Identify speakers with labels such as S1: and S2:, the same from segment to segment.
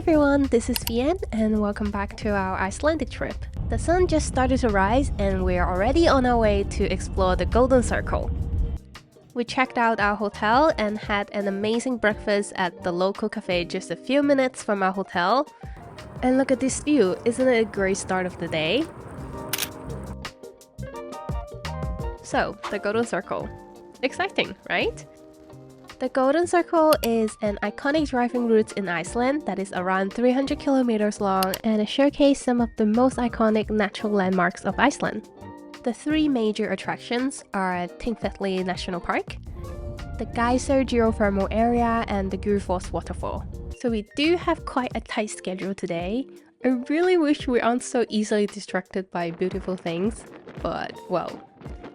S1: everyone, this is Vien and welcome back to our Icelandic trip. The sun just started to rise and we're already on our way to explore the Golden Circle. We checked out our hotel and had an amazing breakfast at the local cafe just a few minutes from our hotel. And look at this view, isn't it a great start of the day? So, the Golden Circle. Exciting, right? The Golden Circle is an iconic driving route in Iceland that is around 300 kilometers long and it showcases some of the most iconic natural landmarks of Iceland. The three major attractions are Þingvellir National Park, the Geysir Geothermal area and the Gullfoss Waterfall. So we do have quite a tight schedule today. I really wish we aren't so easily distracted by beautiful things, but well,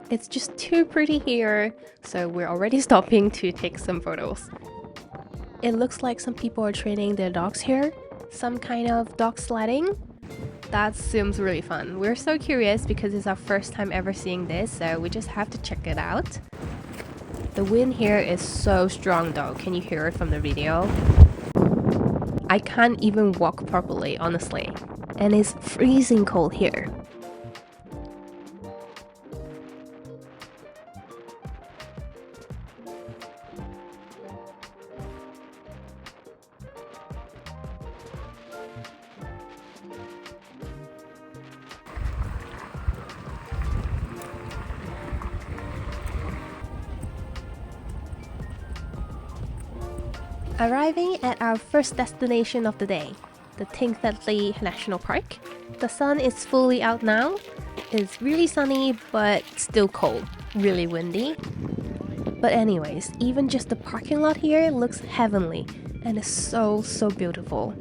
S1: it's just too pretty here, so we're already stopping to take some photos. It looks like some people are training their dogs here, some kind of dog sledding. That seems really fun. We're so curious because it's our first time ever seeing this, so we just have to check it out. The wind here is so strong though, can you hear it from the video? I can't even walk properly, honestly, and it's freezing cold here. Arriving at our first destination of the day, the Þingvellir National Park. The sun is fully out now. It's really sunny but still cold, really windy. But anyways, even just the parking lot here looks heavenly and is so beautiful.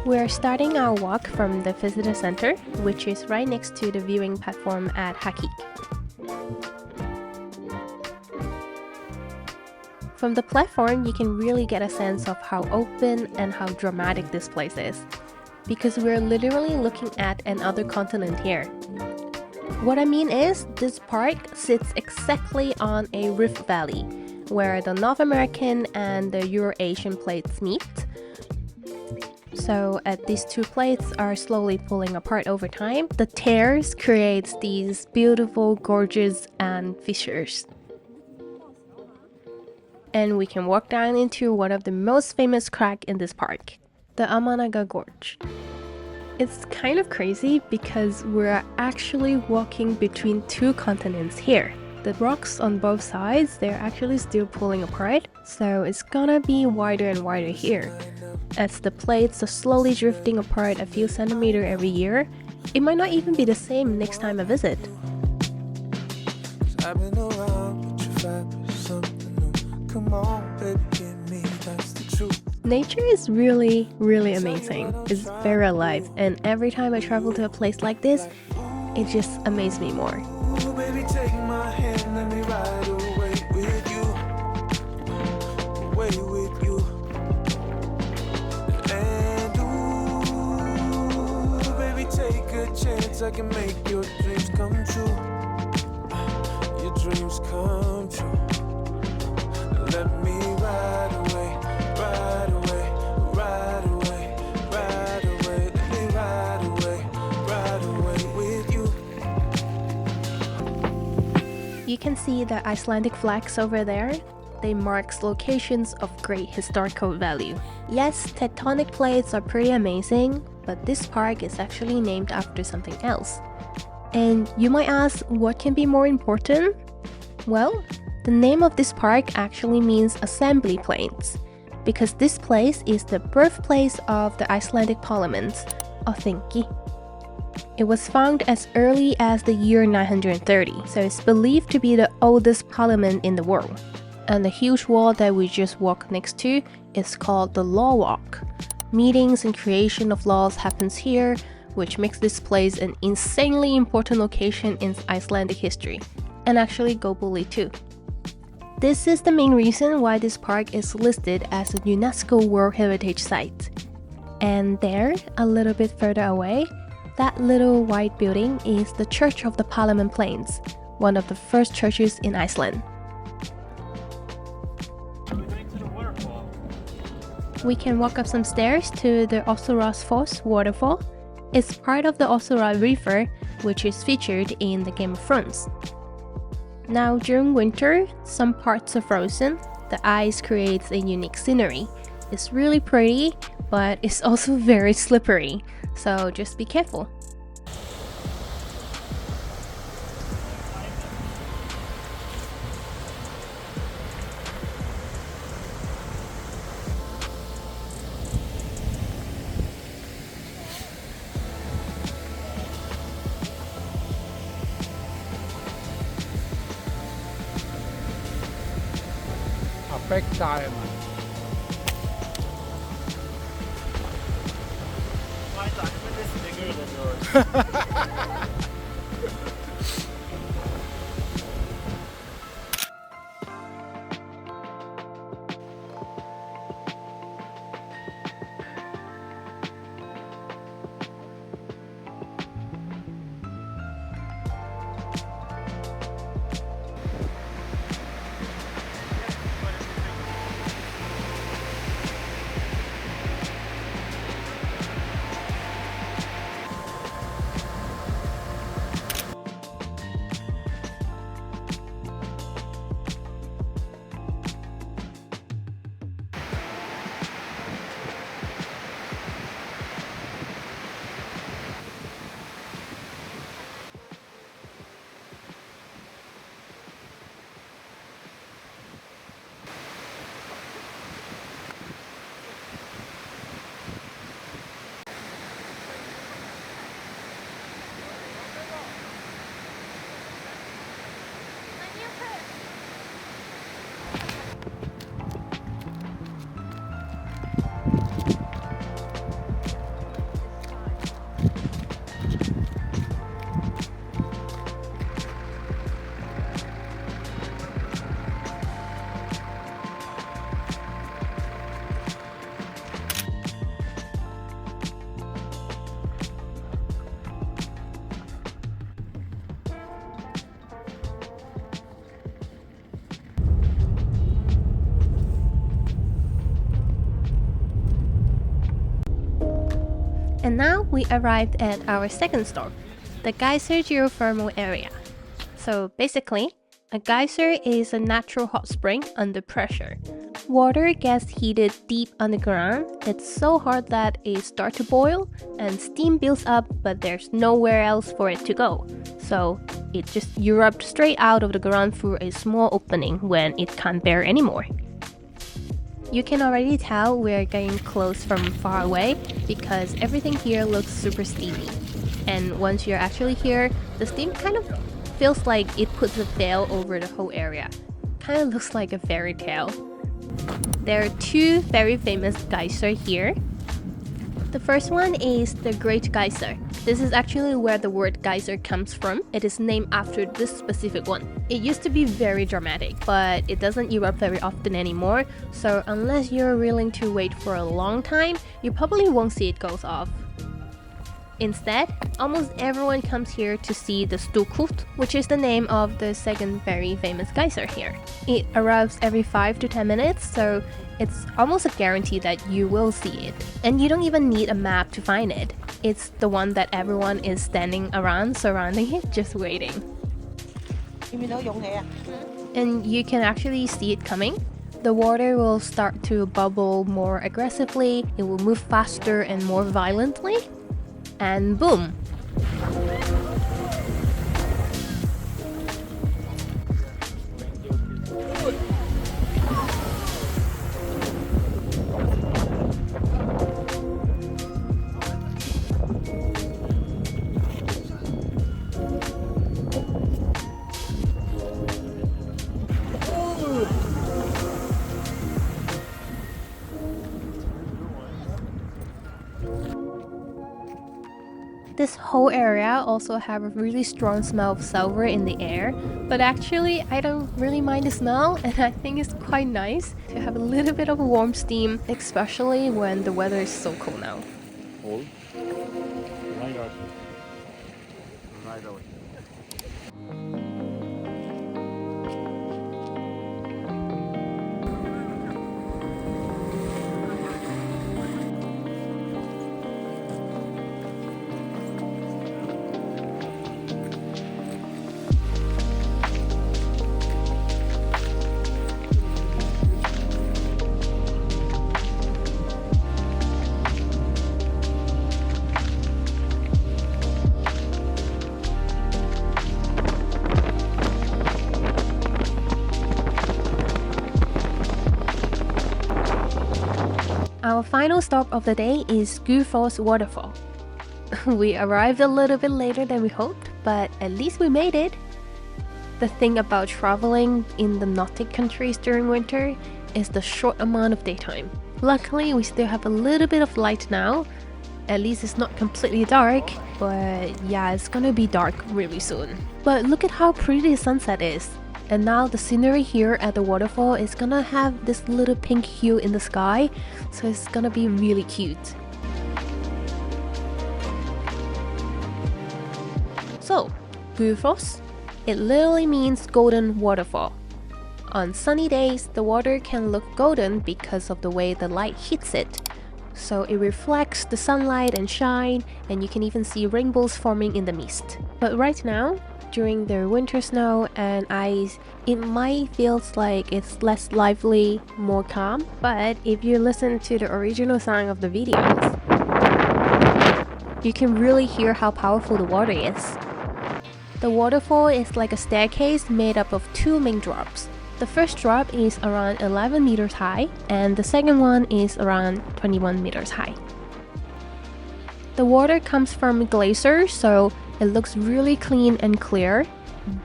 S1: We're starting our walk from the visitor center, which is right next to the viewing platform at Hakik. From the platform, you can really get a sense of how open and how dramatic this place is, because we're literally looking at another continent here. What I mean is, this park sits exactly on a rift valley, where the North American and the Euro-Asian plates meet. So as these two plates are slowly pulling apart over time, the tears creates these beautiful gorges and fissures. And we can walk down into one of the most famous cracks in this park, the Almannagjá gorge. It's kind of crazy because we're actually walking between two continents here. The rocks on both sides, they're actually still pulling apart, so it's gonna be wider and wider here. As the plates are slowly drifting apart a few centimeters every year, it might not even be the same next time I visit. Nature is really amazing. It's very alive, and every time I travel to a place like this, it just amazes me more.
S2: Ooh, baby, take my hand, let me ride away with you. Away with you. And ooh, baby, take a chance, I can make your dreams come true. Your dreams come true. Let me ride away, ride away, ride away, ride away. Let me ride away with you.
S1: You can see the Icelandic flags over there. They mark locations of great historical value. Yes, tectonic plates are pretty amazing, but this park is actually named after something else. And you might ask, what can be more important? Well, the name of this park actually means assembly plains, because this place is the birthplace of the Icelandic parliament, or Þingi. It was founded as early as the year 930, so it's believed to be the oldest parliament in the world. And the huge wall that we just walked next to is called the Law Walk. Meetings and creation of laws happens here, which makes this place an insanely important location in Icelandic history, and actually globally too. This is the main reason why this park is listed as a UNESCO World Heritage Site. And there, a little bit further away, that little white building is the Church of the Parliament Plains, one of the first churches in Iceland. We can walk up some stairs to the Öxarárfoss Waterfall. It's part of the Öxará River, which is featured in the Game of Thrones. Now during winter, some parts are frozen. The ice creates a unique scenery. It's really pretty, but it's also very slippery, so just be careful.
S3: Big time.
S4: My diamond is bigger than yours.
S1: And now we arrived at our second stop, the Geysir geothermal area. So basically, a geyser is a natural hot spring under pressure. Water gets heated deep underground. It's so hot that it starts to boil and steam builds up, but there's nowhere else for it to go. So it just erupts straight out of the ground through a small opening when it can't bear anymore. You can already tell we're getting close from far away because everything here looks super steamy. And once you're actually here, the steam kind of feels like it puts a veil over the whole area. Kind of looks like a fairy tale. There are two very famous geyser here. The first one is the Great Geysir. This is actually where the word geyser comes from. It is named after this specific one. It used to be very dramatic, but it doesn't erupt very often anymore, so unless you're willing to wait for a long time, you probably won't see it go off. Instead, almost everyone comes here to see the Strokkur, which is the name of the second very famous geyser here. It erupts every 5 to 10 minutes, so it's almost a guarantee that you will see it. And you don't even need a map to find it. It's the one that everyone is standing around, surrounding it, just waiting. And you can actually see it coming. The water will start to bubble more aggressively, it will move faster and more violently, and boom! This whole area also have a really strong smell of sulfur in the air, but actually I don't really mind the smell, and I think it's quite nice to have a little bit of a warm steam, especially when the weather is so cold now.
S4: Hold. Right out. Right out.
S1: Our final stop of the day is Gullfoss Waterfall. We arrived a little bit later than we hoped, but at least we made it. The thing about traveling in the Nordic countries during winter is the short amount of daytime. Luckily, we still have a little bit of light now. At least it's not completely dark, but yeah, it's gonna be dark really soon. But look at how pretty the sunset is. And now the scenery here at the waterfall is gonna have this little pink hue in the sky, so it's gonna be really cute. So, Gullfoss, it literally means golden waterfall. On sunny days, the water can look golden because of the way the light hits it. So it reflects the sunlight and shine, and you can even see rainbows forming in the mist. But right now, during the winter snow and ice, it might feel like it's less lively, more calm, but if you listen to the original sound of the videos, you can really hear how powerful the water is. The waterfall is like a staircase made up of two main drops. The first drop is around 11 meters high, and the second one is around 21 meters high. The water comes from Geysir, so it looks really clean and clear,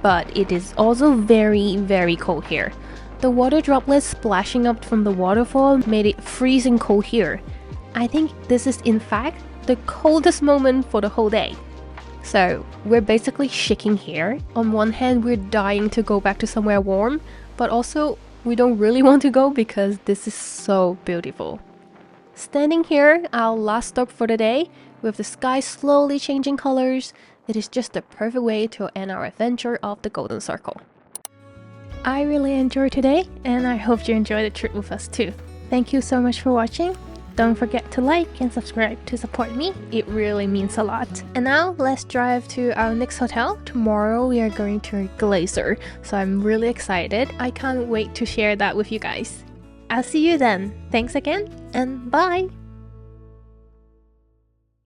S1: but it is also very, very cold here. The water droplets splashing up from the waterfall made it freezing cold here. I think this is in fact the coldest moment for the whole day. So we're basically shaking here. On one hand, we're dying to go back to somewhere warm, but also we don't really want to go because this is so beautiful. Standing here, our last stop for the day, with the sky slowly changing colors, it is just the perfect way to end our adventure of the Golden Circle. I really enjoyed today, and I hope you enjoyed the trip with us too. Thank you so much for watching. Don't forget to like and subscribe to support me, it really means a lot. And now let's drive to our next hotel. Tomorrow we are going to Geysir, so I'm really excited. I can't wait to share that with you guys. I'll see you then. Thanks again, and bye!